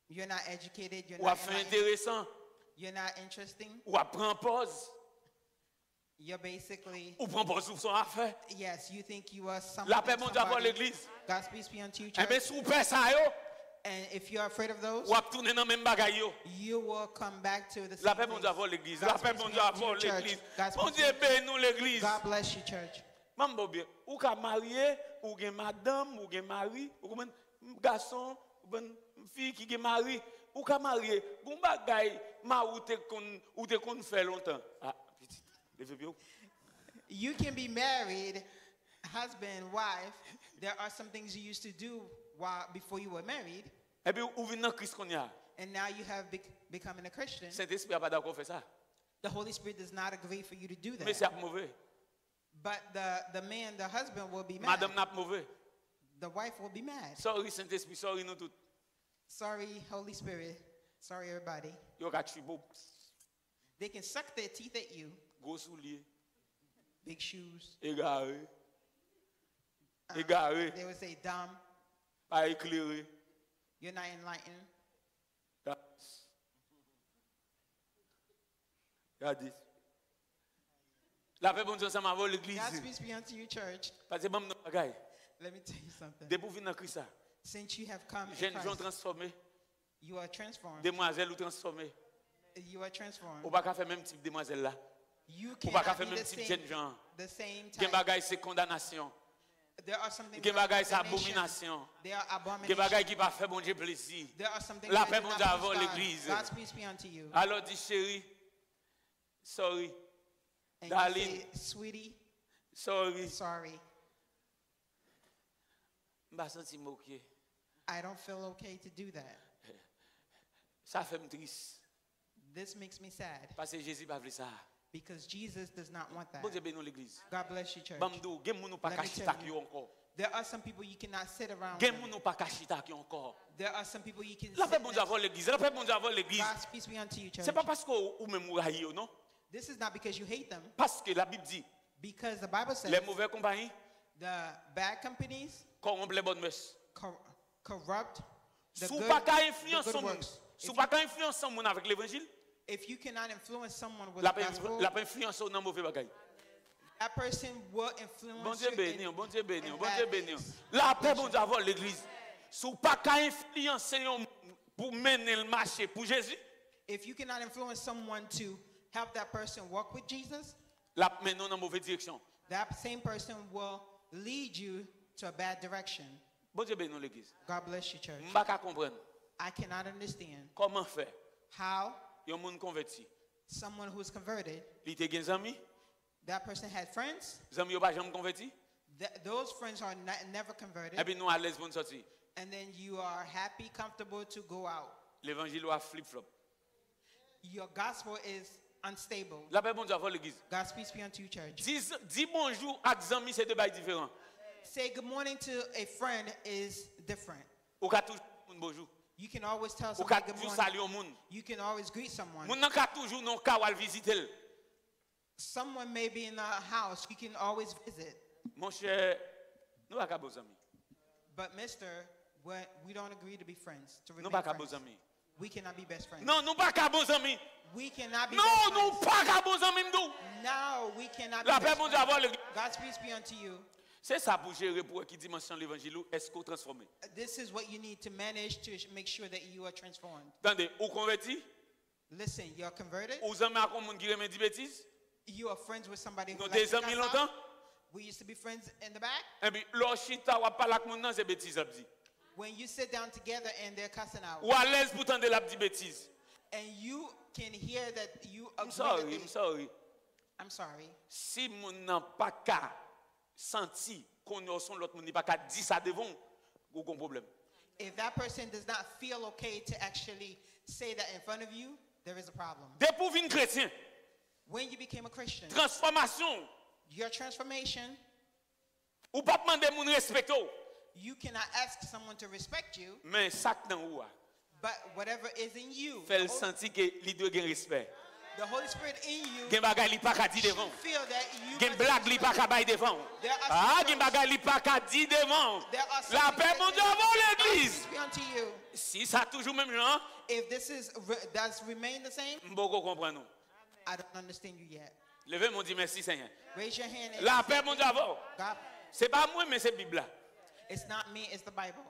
You're not educated. You're Ou à not faire enlightened, intéressant. you're not interesting. Ou à prendre pause. You're basically, Ou prendre pause sur son affaire. yes, you think you are La paix bon something, Dieu avoir somebody. l'église. God's peace be unto you, Eh bien, church. si vous faites ça, yo, And if you're afraid of those, ou à tourner dans même bagaille yo. you will come back to the La same paix bon Dieu things. avoir l'église. La God's paix peace bon be Dieu unto avoir you, church. l'église. God's Bon peace Dieu be- bénisse nous l'église. God bless you, church. Maman bien, ou ka marié, ou gen madame, ou gen mari, ou gen garçon, ou ben fille qui gen mari, ou ka marié, gon bagay ma ou te kon fait longtemps. Ah, petit, levez bien. You can be married, husband, wife. There are some things you used to do before you were married, Et puis ou vinn dans Christ qu'on y a. and now you have becoming a Christian. Saint-Esprit a pas d'accord faire ça. The Holy Spirit does not agree for you to do Mais c'est that. mauvais. But the man, the husband, will be mad. Madame n'a mauvais. The wife will be mad. Sorry Saint-Esprit, sorry nous tout. Sorry, Holy Spirit. Sorry, everybody. Yo ka tribo, They can suck their teeth at you. gros soulier, Big shoes. égaré. Égaré, They would say, dumb. pas éclairé. You're not enlightened. Regardez. La paix bon Dieu ça m'a volé l'église. God's peace be unto you, church. Parce que bon nous bagay. Let me tell you something. Depuis venir dans Christ, Since you have come in jeunes gens Christ, transformés, you are transformed. demoiselles ou transformées. You are transformed. Ou pas qu'à faire même type demoiselle là. You Ou pas qu'à cannot faire be même the type same, jeune gens. the same Gen type. bagay c'est condamnation. There are some things Gen that are bagay c'est condemnation. abomination. There are Gen abominations. bagay qui pas fait bon Dieu plaisir. There are some things La that paix do bon not Dieu please avant God. l'église. God's peace be unto you. Alors dis chérie, sorry, And darling. you say, sweetie, sorry. sorry. M'a senti moqué. I don't feel okay to do that. Ça fait me triste This makes me sad parce que Jésus pas voulu ça. because Jesus does not want that. Bon Dieu bénisse l'église. God bless you, church. Bamdou, gen moun nou pa Let me kachita tell ki you. yo encore. There are some people you cannot sit around Gen with. moun nou pa kachita ki yo encore. There are some people you can La paix sit bon Dieu avant l'église. La paix bon Dieu avant l'église. God's peace be unto you, church. C'est pas parce que ou même ou haï yo, non? This is not because you hate them, Parce que la Bible dit, because the Bible says les mauvais compagnies the bad companies corrompent les bonnes mœurs. corrupt the Sou good, pas ka the influence good son moun. works. Sou pas ka influence son moun avec l'évangile, If you cannot influence someone with la the gospel, pa influence ou nan mauvais bagay. that person will influence Bon Dieu you béni, in, bon Dieu béni, in bon Dieu bad béni. things. La paix bon Dieu avant l'église. Sou pas ka influence yon pour mener le marché pour Jésus, If you cannot influence someone to help that person walk with Jesus, la mène dans mauvaise direction. that same person will lead you to a bad direction. Bon Dieu béni l'église. God bless you, church. M'pa ka comprendre I cannot understand comment faire how yon moun converti. someone who's converted, Li te gen zami, that person had friends, zami yo pa jamais converti, those friends are never converted, et puis nous à l'aise pour nous sortir. and then you are happy, comfortable to go out. L'évangile a flip-flop. Your gospel is unstable. La paix bon Dieu avant l'église. God's peace be unto you, church. Dis bonjour à des amis, c'est deux bails différents. Say good morning to a friend is different. Ou ka toujours bonjour. You can always tell Ou ka somebody good toujours morning. saluer au monde. You can always greet someone. Moun nan ka toujours non ka wal visiter. Someone may be in a house, you can always visit. Mon cher, nous pas ka beaux amis. But mister, we don't agree to be friends. To Nous remain pas ka friends. beaux amis. We cannot be best friends. Non, nous pas ka beaux amis. We cannot be Non, best nous friends. pas ka beaux amis m'dou. No, we cannot be La paix best bon Dieu friends. avant l'église. God's peace be unto you. C'est ça pour gérer pour qui dimension l'évangile ou est-ce qu'on transformé. This is what you need to manage to make sure that you are transformed. Attendez, ou converti, Listen, you're converted. ou amis à monde qui remet des bêtises. You are friends with somebody who Nous likes des to amis cuss longtemps. out. We used to be friends in the back. Et puis l'orchita ou pas la monde nan c'est bêtise abdi. When you sit down together and they're cussing out, Ou à l'aise pour tendre la petite bêtise. and you can hear that you agree I'm sorry, that I'm sorry. I'm sorry. Si mon n'a pas qu'à senti qu'on y a son l'autre monde n'a pas qu'à dire ça devant, ou un problème. If that person does not feel okay to actually say that in front of you, there is a problem. Dès pour venir chrétien, When you became a Christian, transformation, your transformation, ou pas demander mon respect, you cannot ask someone to respect you, mais ça dans ou but whatever is in you, fait le sentir que il doit gagner respect. the Holy Spirit in you, Gen bagay li pa ka di should devant. feel that you Gen must blague li pa ka bay devant. There are Ah, some gen things- bagay li pa ka di devant. There are some La things paix that mon Dieu say, avant "God's l'église. peace be unto you." Si ça toujours même genre, If this is does remain the same, m'boko comprendre nous. I don't understand you yet. Levez mon dit merci Seigneur. Raise your hand. And La say, paix mon Dieu avant. God, C'est pas moi mais c'est Bible là. it's not me, it's the Bible.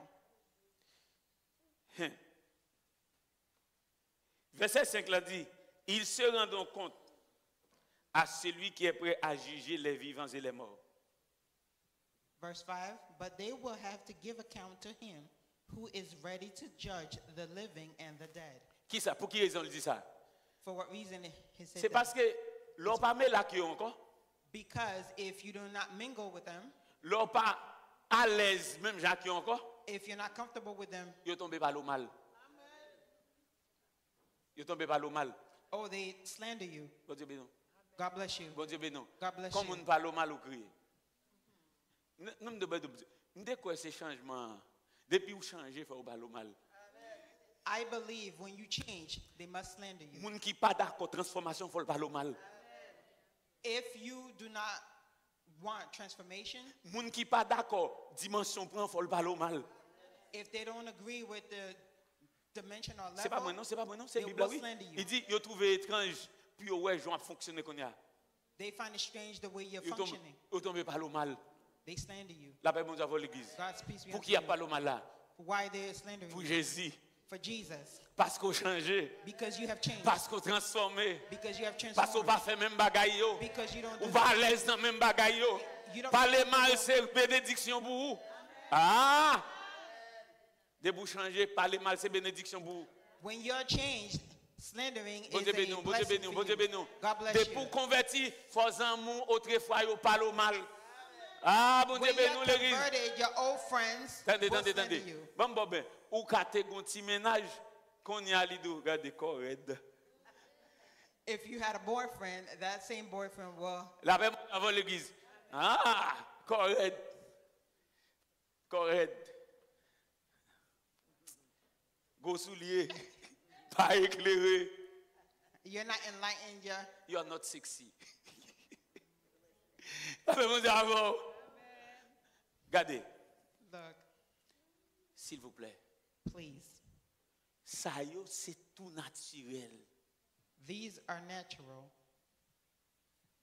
Verset 5 là dit, ils se rendront compte à celui qui est prêt à juger les vivants et les morts. Verse 5, but they will have to give account to him who is ready to judge the living and the dead. Qui ça? Pour qui raison il dit ça? For what reason he said C'est that? parce que l'on pas met là qui encore, Because if you do not mingle with them, l'on pas à l'aise même Jacques qui encore, if you're not comfortable with them, yo tombé par le mal. Yo tombé par le mal. oh, they slander you. Bon Dieu bénon. God bless you. Bon Dieu bénon. God bless Comme you. on parle mal ou crier. Non me de dès quoi ces changements depuis ou changer faut parler mal. I believe when you change, they must slander you. Moun qui pas d'accord transformation faut parler mal. If you do not want transformation, Moun qui pas d'accord dimension prend faut parler mal. if they don't agree with the dimension or C'est pas moi level, non, c'est pas moi non, c'est they Bible là, will oui. slander you. Il dit yo trouvé étrange puis ouais Jean fonctionner qu'on y a. they find it strange the way you're Yo tombe functioning. yo tombe par le mal. They slander you. La paix mon Dieu avant l'église. God's peace be Pour unto qui y a you. pas le mal là? Why they slander Pour you? Jésus. For Jesus. Parce qu'on changé, Because you have changed. parce qu'on transformé, Because you have parce qu'on transformed. pas fait même bagaille yo. Because you don't Ou do pas à l'aise dans même bagaille yo. You don't- Parler mal c'est bénédiction pour vous. Ah! De vous changer, parler mal c'est bénédiction pour vous. When you're changed, slandering Bon is Dieu a béni, bon Dieu blessing béni, for bon Dieu you. béni. God bless De you. pour convertir, faut amour autrefois yo parle mal. Ah, bon Dieu When béni, you're l'église. converted, your old friends Attendez, will attendez, slander attendez. you. Bon, bon, ben. Ou kate gon ti ménage, qu'on y a lido, regardez, correct. If you had a boyfriend, that same boyfriend will. La paix avant l'église. Ah, correct. Correct. Go soulier, pas éclairé. You're not enlightened. You are not sexy. La paix mon Dieu avant. Regardez, Look, s'il vous plaît. please. Ça yo, c'est tout naturel These are natural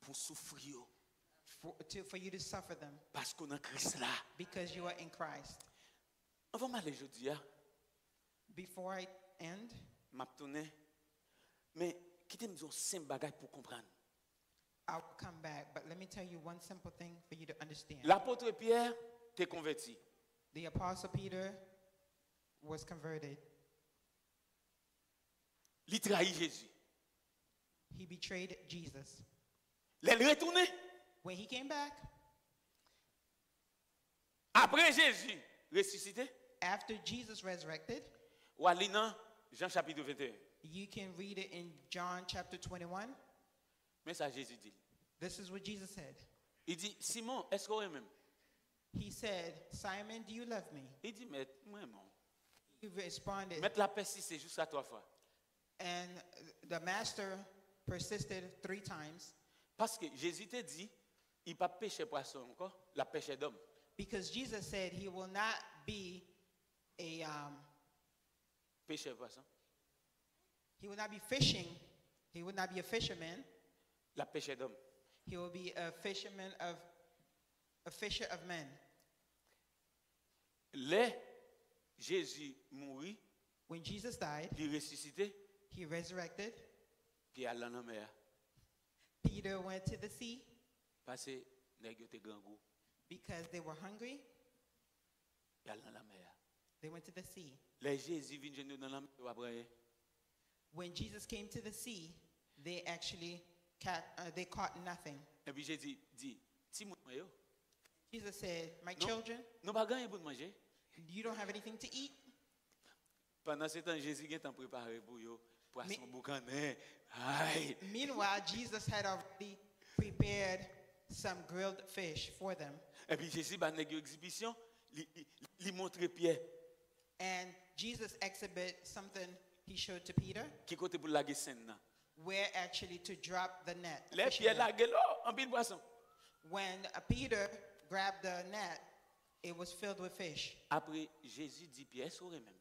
pour souffrir yo, for you to suffer them parce qu'on a Christ là. because you are in Christ. On va m'aller aujourd'hui, hein. Before I end, M'a tourné. Mais quittez nous un simple bagage pour comprendre. I'll come back. But let me tell you one simple thing for you to understand. L'apôtre Pierre t'est converti. The Apostle Peter was converted. Il trahit Jésus. He betrayed Jesus. Il est retourné. When he came back, Après Jésus ressuscité, after Jesus resurrected, ou à lire Jean chapitre 21. you can read it in John chapter 21. Mais ça Jésus dit. This is what Jesus said. Il dit, Simon, est-ce qu'on est même? He said, Simon, do you love me? Il dit, mais moi, non. He responded, Mettre la persiste jusqu'à 3 fois. and the master persisted 3 times Parce que Jésus t'a dit, il pas pêcher poisson encore, la pêche d'homme. because Jesus said he will not be a Pêcher poisson, he will not be fishing. He will not be a fisherman. la pêche d'homme. He will be a fisherman of a fisher of men. Là, Jésus mourit, When Jesus died, il ressuscité, he resurrected. puis il allait dans la mer. Peter went to the sea Parce que nèg yo te grand goût, because they were hungry. il allait dans la mer. They went to the sea. Les Jésus vient jeune dans la mer, après, When Jesus came to the sea, they actually they caught nothing. et puis Jésus dit, ti moun yo, Jesus said, "My Non. children, nous pas gagner pour manger. you don't have anything to eat." Pendant ce temps, Jésus est en préparé pour yo, poisson boucané. Aïe. Meanwhile, Jesus had already prepared some grilled fish for them. Et puis Jésus ba nèg yo exhibition, li montre Pierre And Jesus exhibited something he showed to Peter, qui côté pour la scène là. where actually to drop the net. Les fishing Pierre net. la gueule en pile poisson. When Peter grabbed the net, it was filled with fish. Après Jésus dit Pierre saurait même.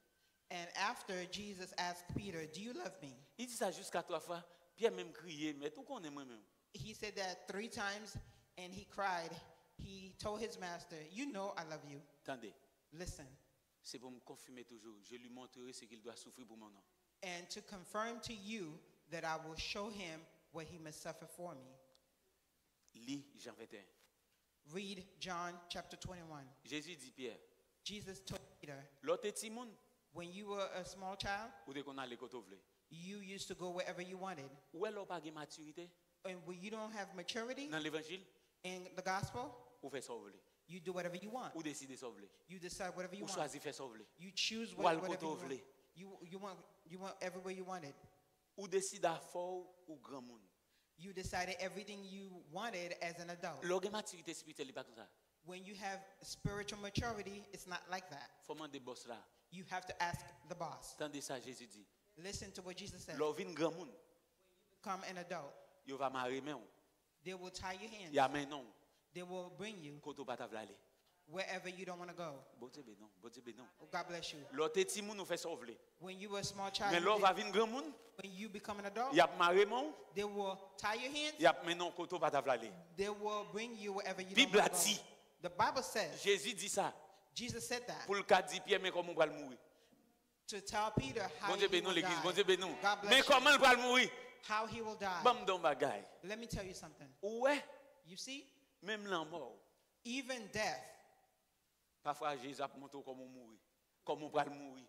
And after Jesus asked Peter, "Do you love me?" Il dit ça jusqu'à 3 fois. Pierre même crié, mais tout connaît moi même. He said that 3 times and he cried. He told his master, "You know I love you. Attendez, Listen." c'est pour me confirmer toujours. Je lui montrerai ce qu'il doit souffrir pour mon nom. And to confirm to you that I will show him what he must suffer for me. Lis Jean 21. Read John chapter 21. Jésus dit Pierre, Jesus told Peter, l'autre petit monde, when you were a small child, ou dès qu'on a les côtés vle. you used to go wherever you wanted. Ou elle n'a pas de maturité And when you don't have maturity dans l'évangile, in the gospel, ou fait ça vle. you do whatever you want. Ou décide ça vle. You decide whatever you Ou want. choisit faire ça vle. You choose Ou al whatever côté you want. vle. You want everywhere you wanted. Ou décide à fort ou grand monde. You decided everything you wanted as an adult. L'orgue maturité spirituelle n'est pas comme ça. When you have spiritual maturity, it's not like that. Faut demander boss là. You have to ask the boss. Tandis ça Jésus dit, Listen to what Jesus said. l'or vin grand monde, Become an adult. yo va marrer men ou. They will tie your hands. Ya men non, They will bring you koto pa ta vle aller. wherever you don't want to go. Bon Dieu ben non, bon Dieu ben non. Oh, God bless you. L'autre petit monde nous fait ça vle. When you were a small child, Mais you l'or did- va vin grand monde, when you become an adult, y a marrer mon, they will tie your hands. y a men non koto pa ta vle aller. They will bring you wherever you Bible don't a want to dit. go. The Bible says, Jésus dit ça Jesus said that, pour le cas dit Pierre mais comment on va le mourir. to tell Peter how Bon he Dieu ben non will l'église, bon die. Dieu ben non. God bless Mais you. comment il va le mourir? How he will die. Bam don bagay. Let me tell you something. Ouais, You see, même la mort. even death, Parfois Jésus a montré comment mourir. Comment on va le mourir.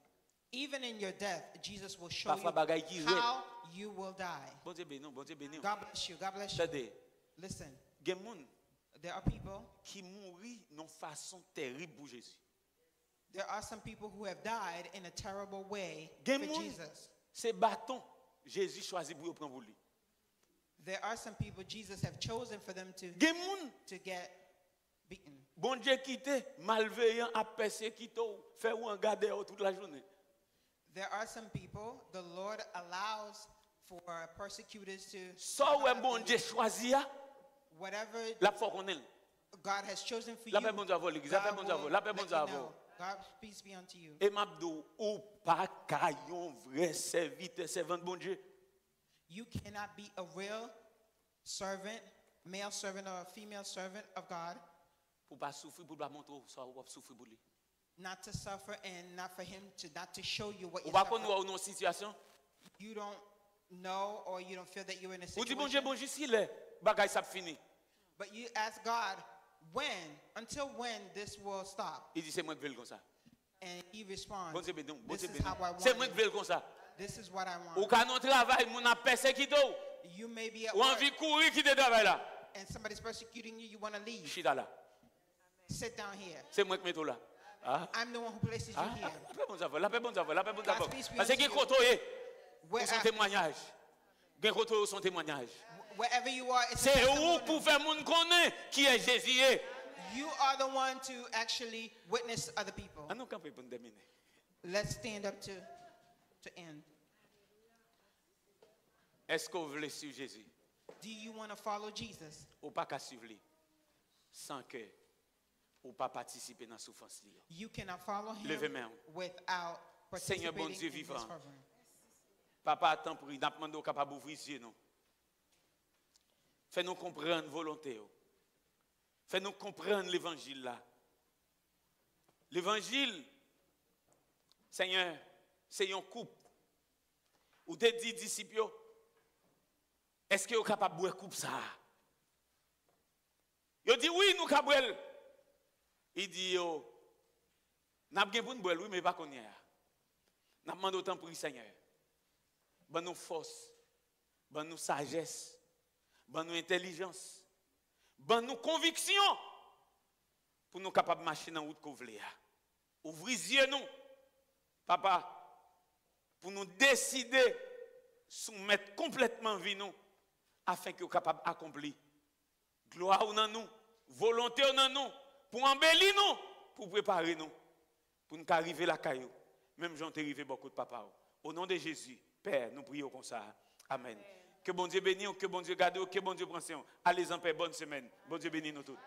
even in your death, Jesus will show Parfois you bagay qui how you will die. Bon Dieu ben non, bon Dieu ben non. God bless you. God bless you. Attendez, Listen, gen moun there are people, qui mourit d'une façon terrible pour Jésus. there are some people who have died in a terrible way Gen for moun, Jesus. c'est bâton Jésus choisit pour prendre pour lui. There are some people Jesus have chosen for them Gen moun, to get beaten. bon Dieu quitté, malveillant, a persécuté, fait ou en garder toute la journée. There are some people the Lord allows for persecutors to Ça ouais bon Dieu choisi a, whatever la fois qu'on est. God has chosen for La you. paix bon Dieu à vous, l'église, la paix God bon Dieu à vous, will la paix bon let Dieu à you vous. know. God's peace be unto you. Et m'abdou ou pas caillon vrai serviteur servant de bon Dieu. You cannot be a real servant, male servant or a female servant of God, Pour pas souffrir, pour pas montrer ça ou pas souffrir pour lui. not to suffer and not for him to not to show you what Ou you're pas qu'on suffering. nous une situation. You don't know or you don't feel that you're in a Ou dit bon Dieu, situation. bon Dieu, si le bagay ça fini. But you ask God, until when this will stop? Il dit c'est moi qui veux le comme ça. And he responds, Bon Dieu béni, bon this Dieu is béni. how I C'est want moi qui it. veux le comme ça. This is what I Ou want. quand on travaille, mon a persécuté You may be at ou work envie courir qui te travaille là. and somebody's persecuting you, you want to leave. Chita là. Sit down here. C'est moi qui mets tout là. Ah. I'm the one who places you Ah, here. la paix, bon ça va, la paix, bon ça va, la paix, bon ça va. God's peace be Parce que unto qui you. côtoie, Where- son témoignage. Qui côtoie son témoignage. Wherever you are, it's a C'est où testimony. pour faire monde connaître qui est Jésus. You are the one to actually witness other people. Ah non, quand pour terminer. Let's stand up to end. Est-ce que vous voulez suivre Jésus? Do you want to follow Jesus? Ou pas qu'à suivre lui sans que ou pas participer dans la souffrance. You cannot follow him Levez main. without Seigneur bon participating Dieu in his vivant. suffering. Papa attend pour il n'a demandé au capable d'ouvrir les yeux nous. Fais-nous comprendre volonté. Fais-nous comprendre l'évangile là. L'évangile, Seigneur, c'est un couple. Ou te dit disciples, est-ce que vous êtes capable de boire coupe ça? Ils dit oui, nous capable boire. Il dit yo, n'a pas pour nous boire oui, mais pas qu'on y a. N'a demandé autant pour le Seigneur. Ban nous force, ban nous sagesse, ban nous intelligence, ban nous conviction pour nous capables de marcher dans la route que vous voulez. Ouvrez les yeux nous, papa, pour nous décider soumettre complètement vie nous afin que nous capables d'accomplir gloire dans nous, volonté dans nous, pour embellir nous, pour préparer nous, pour nous arriver la caillou. Même j'en ai arrivé beaucoup de papa. Au nom de Jésus, Père, nous prions comme ça. Amen. Que bon Dieu bénisse, que bon Dieu garde, que bon Dieu prenne soin. Allez en paix, bonne semaine. Bon Dieu bénisse nous tous.